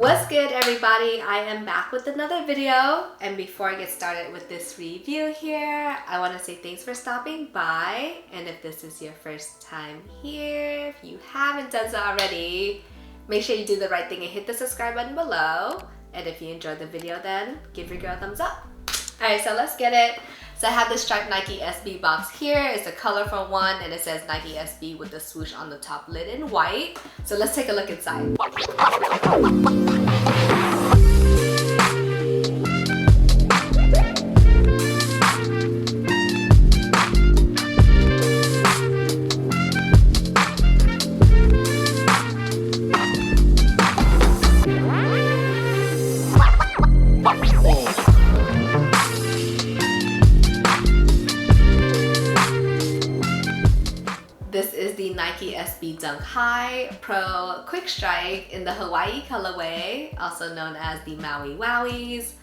What's good, everybody? I am back with another video, and before I get started with this review here, I want to say thanks for stopping by. And if this is your first time here, if you haven't done so already, make sure you do the right thing and hit the subscribe button below. And if you enjoyed the video, then give your girl a thumbs up. Alright, so let's get it. So I have this striped Nike SB box here. It's a colorful one, and it says Nike SB with the swoosh on the top lid in white. So let's take a look inside. This is the Nike SB Dunk High Pro Quick Strike in the Hawaii colorway, also known as the Maui Wowies.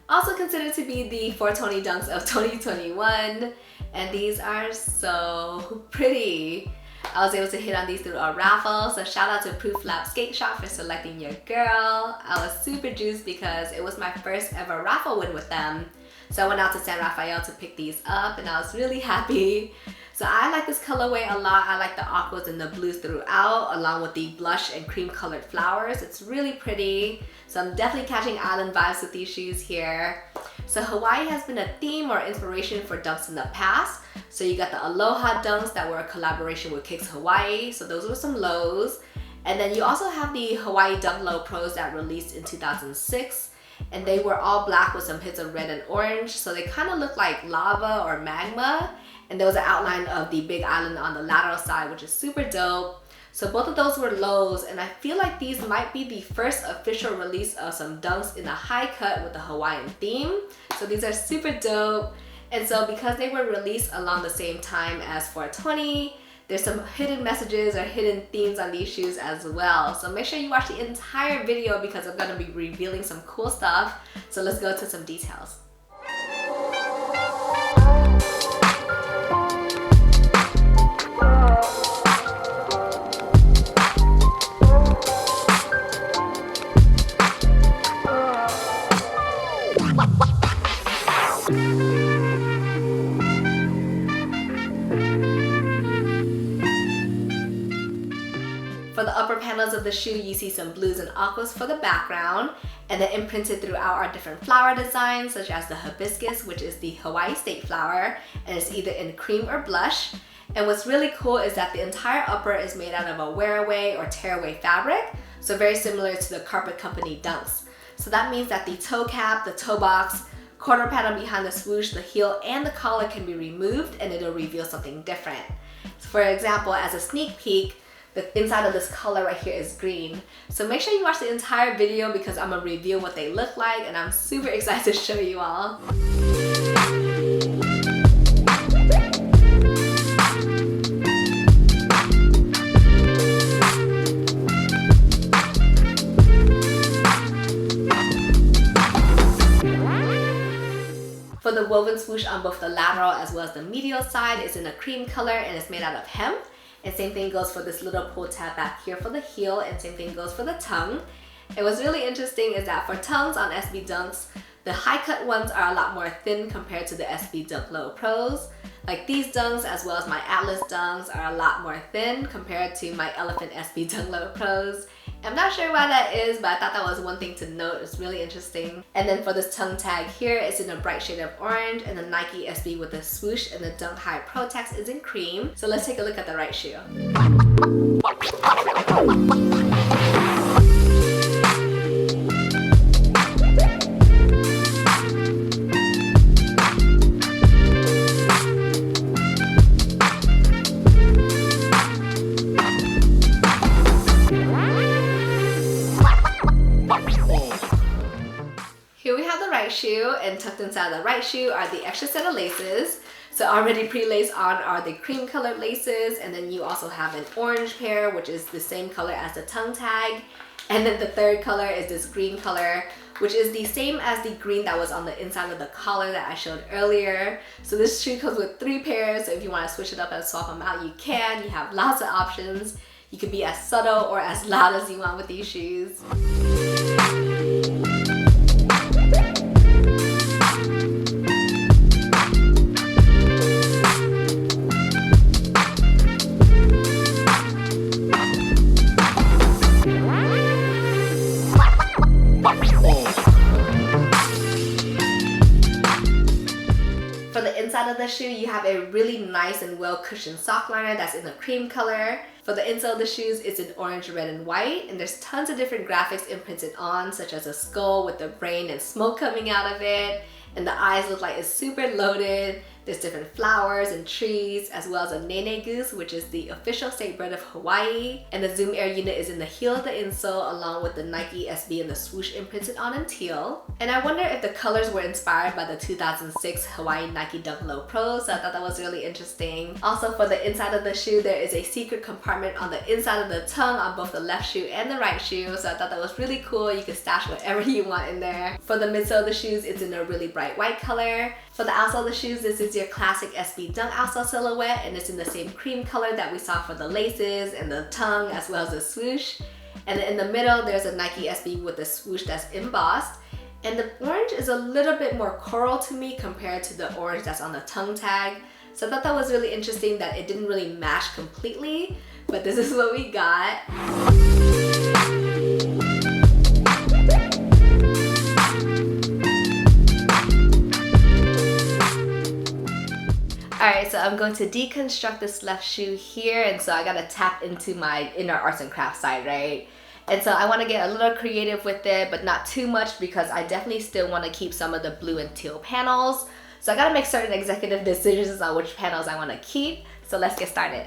Also considered to be the 420 dunks of 2021, and these are so pretty. I was able to hit on these through a raffle, so shout out to Proof Lab Skate Shop for selecting your girl. I was super juiced because it was my first ever raffle win with them. So I went out to San Rafael to pick these up, and I was really happy. So I like this colorway a lot. I like the aquas and the blues throughout, along with the blush and cream colored flowers. It's really pretty. So I'm definitely catching island vibes with these shoes here. So Hawaii has been a theme or inspiration for dunks in the past. So you got the Aloha dunks that were a collaboration with Kicks Hawaii. So those were some lows. And then you also have the Hawaii Dunk Low Pros that released in 2006. And they were all black with some hits of red and orange. So they kind of look like lava or magma. And there was an outline of the big island on the lateral side, which is super dope. So both of those were lows, and I feel like these might be the first official release of some dunks in a high cut with the Hawaiian theme. So these are super dope. And so because they were released along the same time as 420, there's some hidden messages or hidden themes on these shoes as well. So make sure you watch the entire video because I'm gonna be revealing some cool stuff. So let's go to some details. For the upper panels of the shoe, you see some blues and aquas for the background, and then imprinted throughout are different flower designs, such as the hibiscus, which is the Hawaii state flower, and it's either in cream or blush. And what's really cool is that the entire upper is made out of a wear-away or tear-away fabric, so very similar to the Carpet Company dunks. So that means that the toe cap, the toe box, quarter panel behind the swoosh, the heel, and the collar can be removed, and it'll reveal something different. So for example, as a sneak peek, the inside of this color right here is green. So make sure you watch the entire video because I'm gonna reveal what they look like, and I'm super excited to show you all. For the woven swoosh on both the lateral as well as the medial side, it's in a cream color and it's made out of hemp. And same thing goes for this little pull tab back here for the heel, and same thing goes for the tongue. And what's really interesting is that for tongues on SB Dunks, The high cut ones are a lot more thin compared to the SB Dunk Low Pros. Like these dunks as well as my Atlas dunks are a lot more thin compared to my Elephant SB Dunk Low Pros. I'm not sure why that is, but I thought that was one thing to note. It's really interesting. And then for this tongue tag here, it's in a bright shade of orange, and the Nike SB with the swoosh and the Dunk High Pro text is in cream. So let's take a look at the right shoe. Shoe, and tucked inside the right shoe are the extra set of laces. So already pre-laced on are the cream colored laces, and then you also have an orange pair, which is the same color as the tongue tag. And then the third color is this green color, which is the same as the green that was on the inside of the collar that I showed earlier. So this shoe comes with 3 pairs, so if you want to switch it up and swap them out, you can. You have lots of options. You can be as subtle or as loud as you want with these shoes. Inside of the shoe, you have a really nice and well cushioned sock liner that's in a cream color. For the insole of the shoes, it's in orange, red, and white, and there's tons of different graphics imprinted on, such as a skull with the brain and smoke coming out of it, and the eyes look like it's super loaded. There's different flowers and trees, as well as a nene goose, which is the official state bird of Hawaii. And the Zoom Air unit is in the heel of the insole, along with the Nike SB and the swoosh imprinted on in teal. And I wonder if the colors were inspired by the 2006 Hawaii Nike Dunk Low Pro, so I thought that was really interesting. Also, for the inside of the shoe, there is a secret compartment on the inside of the tongue on both the left shoe and the right shoe, so I thought that was really cool. You can stash whatever you want in there. For the midsole of the shoes, it's in a really bright white color. For the outsole of the shoes, this is your classic SB Dunk outsole silhouette, and it's in the same cream color that we saw for the laces and the tongue as well as the swoosh. And then in the middle, there's a Nike SB with the swoosh that's embossed. And the orange is a little bit more coral to me compared to the orange that's on the tongue tag. So I thought that was really interesting that it didn't really match completely, but this is what we got. Alright, so I'm going to deconstruct this left shoe here, and so I gotta tap into my inner arts and crafts side, right? And so I want to get a little creative with it, but not too much because I definitely still want to keep some of the blue and teal panels. So I gotta make certain executive decisions on which panels I want to keep. So let's get started.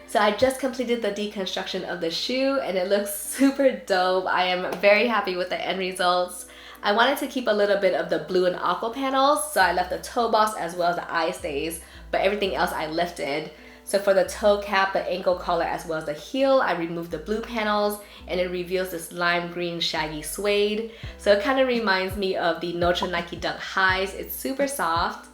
So I just completed the deconstruction of the shoe and it looks super dope. I am very happy with the end results. I wanted to keep a little bit of the blue and aqua panels, so I left the toe box as well as the eye stays, but everything else I lifted. So for the toe cap, the ankle collar, as well as the heel, I removed the blue panels and it reveals this lime green shaggy suede. So it kind of reminds me of the Notre Nike Dunk Highs. It's super soft.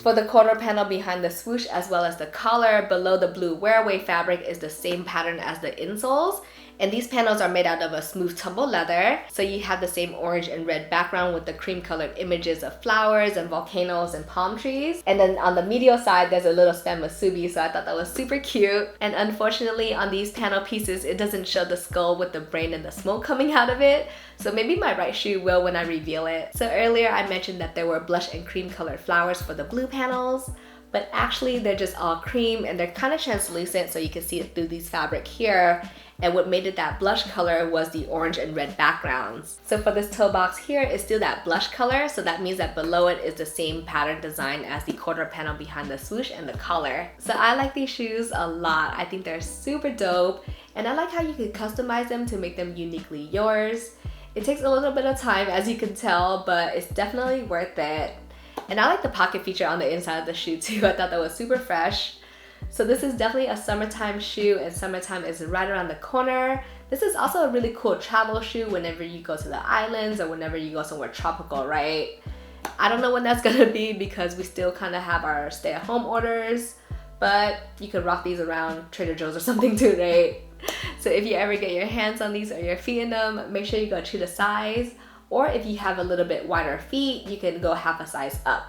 For the quarter panel behind the swoosh as well as the collar, below the blue wear-away fabric is the same pattern as the insoles. And these panels are made out of a smooth tumble leather. So you have the same orange and red background with the cream colored images of flowers and volcanoes and palm trees. And then on the medial side, there's a little stem musubi, so I thought that was super cute. And unfortunately on these panel pieces, it doesn't show the skull with the brain and the smoke coming out of it. So maybe my right shoe will when I reveal it. So earlier I mentioned that there were blush and cream colored flowers for the blue panels. but actually they're just all cream and they're kind of translucent, so you can see it through these fabric here. And what made it that blush color was the orange and red backgrounds. So for this toe box here, it's still that blush color, so that means that below it is the same pattern design as the quarter panel behind the swoosh and the collar. So I like these shoes a lot. I think they're super dope, and I like how you can customize them to make them uniquely yours. It takes a little bit of time, as you can tell, but it's definitely worth it. And I like the pocket feature on the inside of the shoe too. I thought that was super fresh. So this is definitely a summertime shoe, and summertime is right around the corner. This is also a really cool travel shoe whenever you go to the islands or whenever you go somewhere tropical, right? I don't know when that's gonna be because we still kind of have our stay-at-home orders, but you could rock these around Trader Joe's or something too, right? So if you ever get your hands on these or your feet in them, make sure you go true to size. Or if you have a little bit wider feet, you can go half a size up.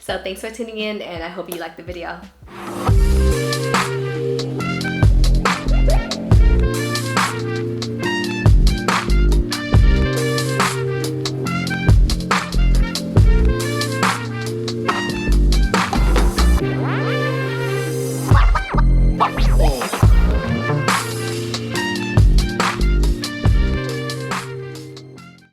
So thanks for tuning in, and I hope you liked the video.